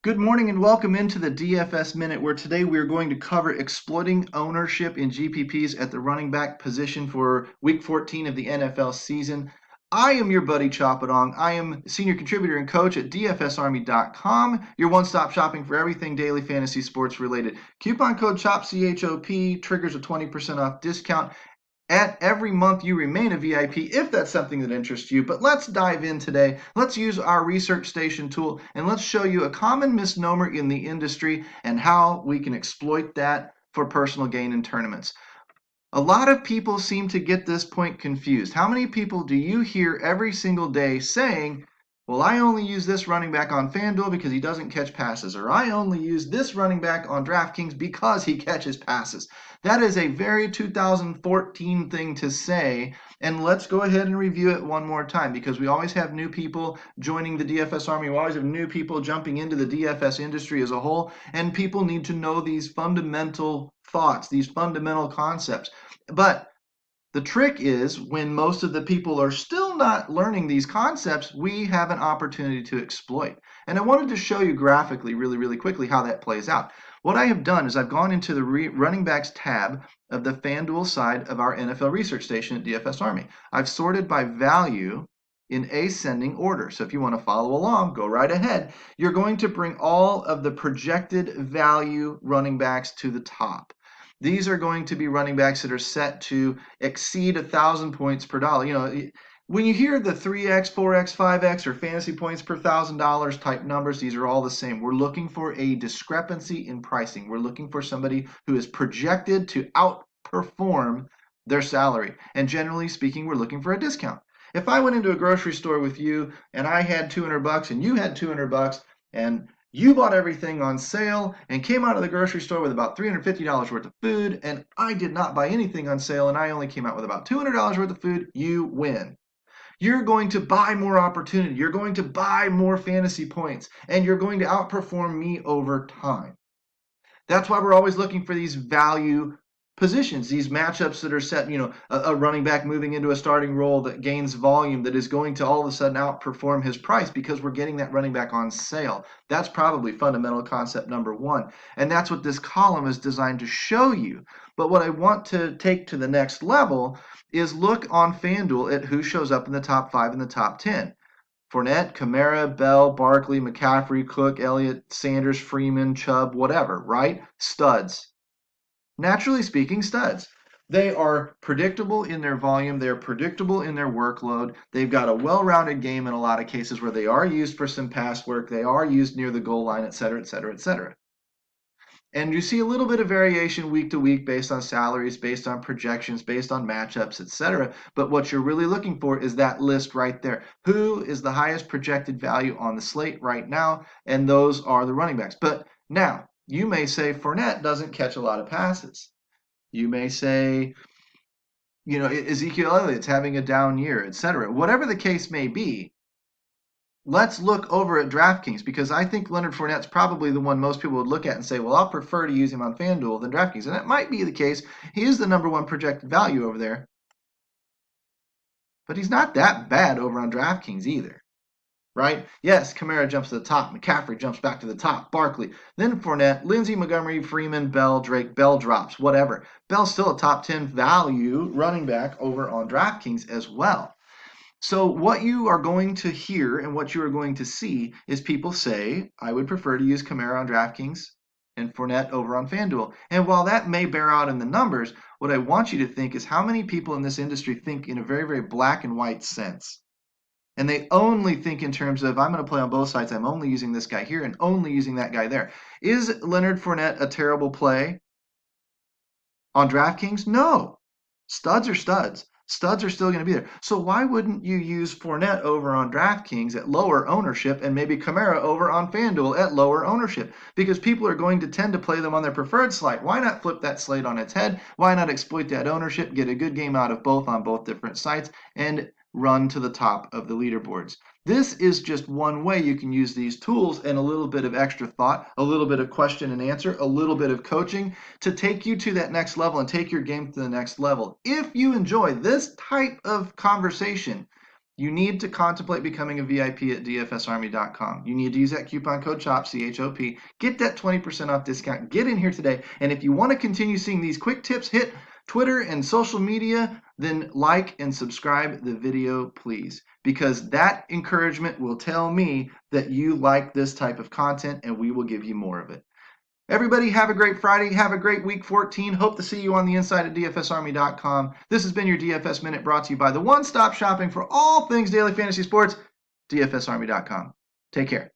Good morning and welcome into the DFS Minute, where today we are going to cover exploiting ownership in GPPs at the running back position for Week 14 of the NFL season. I am your buddy Choppodong. I am senior contributor and coach at DFSArmy.com, your one-stop shopping for everything daily fantasy sports related. Coupon code CHOP, C-H-O-P, triggers a 20% off discount at every month you remain a VIP if that's something that interests you. But let's dive in today. Let's use our research station tool and let's show you a common misnomer in the industry and how we can exploit that for personal gain in tournaments. A lot of people seem to get this point confused. How many people do you hear every single day saying, well, I only use this running back on FanDuel because he doesn't catch passes, or I only use this running back on DraftKings because he catches passes? That is a very 2014 thing to say, and let's go ahead and review it one more time, because we always have new people joining the DFS Army. We always have new people jumping into the DFS industry as a whole, and people need to know these fundamental thoughts, these fundamental concepts. But the trick is, when most of the people are still not learning these concepts, we have an opportunity to exploit. And I wanted to show you graphically really quickly how that plays out. What I have done is I've gone into the running backs tab of the FanDuel side of our NFL research station at DFS Army. I've sorted by value in ascending order. So if you want to follow along, go right ahead. You're going to bring all of the projected value running backs to the top. These are going to be running backs that are set to exceed 1,000 points per dollar. You know, when you hear the 3x, 4x, 5x, or fantasy points per $1,000 type numbers, these are all the same. We're looking for a discrepancy in pricing. We're looking for somebody who is projected to outperform their salary. And generally speaking, we're looking for a discount. If I went into a grocery store with you and I had $200 and you had $200 and you bought everything on sale and came out of the grocery store with about $350 worth of food, and I did not buy anything on sale and I only came out with about $200 worth of food, you win. You're going to buy more opportunity. You're going to buy more fantasy points, and you're going to outperform me over time. That's why we're always looking for these value positions, these matchups that are set, a running back moving into a starting role that gains volume, that is going to all of a sudden outperform his price because we're getting that running back on sale. That's probably fundamental concept number one. And that's what this column is designed to show you. But what I want to take to the next level is look on FanDuel at who shows up in the top 5 and the top 10. Fournette, Kamara, Bell, Barkley, McCaffrey, Cook, Elliott, Sanders, Freeman, Chubb, whatever, right? Studs. Naturally speaking, studs. They are predictable in their volume. They're predictable in their workload. They've got a well-rounded game in a lot of cases where they are used for some pass work. They are used near the goal line, et cetera, et cetera, et cetera. And you see a little bit of variation week to week based on salaries, based on projections, based on matchups, etc. But what you're really looking for is that list right there. Who is the highest projected value on the slate right now? And those are the running backs. But now, you may say Fournette doesn't catch a lot of passes. You may say, Ezekiel Elliott's having a down year, etc. Whatever the case may be, let's look over at DraftKings, because I think Leonard Fournette's probably the one most people would look at and say, well, I'll prefer to use him on FanDuel than DraftKings. And that might be the case. He is the number one projected value over there. But he's not that bad over on DraftKings either, right? Yes, Kamara jumps to the top. McCaffrey jumps back to the top. Barkley, then Fournette, Lindsey, Montgomery, Freeman, Bell, Drake. Bell drops, whatever. Bell's still a top 10 value running back over on DraftKings as well. So what you are going to hear and what you are going to see is people say, I would prefer to use Kamara on DraftKings and Fournette over on FanDuel. And while that may bear out in the numbers, what I want you to think is how many people in this industry think in a very black and white sense. And they only think in terms of, I'm going to play on both sides. I'm only using this guy here and only using that guy there. Is Leonard Fournette a terrible play on DraftKings? No. Studs are studs. Studs are still going to be there. So why wouldn't you use Fournette over on DraftKings at lower ownership and maybe Kamara over on FanDuel at lower ownership? Because people are going to tend to play them on their preferred slate. Why not flip that slate on its head? Why not exploit that ownership, get a good game out of both on both different sites, and run to the top of the leaderboards? This is just one way you can use these tools and a little bit of extra thought, a little bit of question and answer, a little bit of coaching to take you to that next level and take your game to the next level. If you enjoy this type of conversation, you need to contemplate becoming a VIP at dfsarmy.com. You need to use that coupon code CHOP, C-H-O-P. Get that 20% off discount. Get in here today. And if you want to continue seeing these quick tips hit Twitter and social media, then like and subscribe the video, please, because that encouragement will tell me that you like this type of content and we will give you more of it. Everybody, have a great Friday. Have a great week 14. Hope to see you on the inside at DFSArmy.com. This has been your DFS Minute brought to you by the one-stop shopping for all things daily fantasy sports, DFSArmy.com. Take care.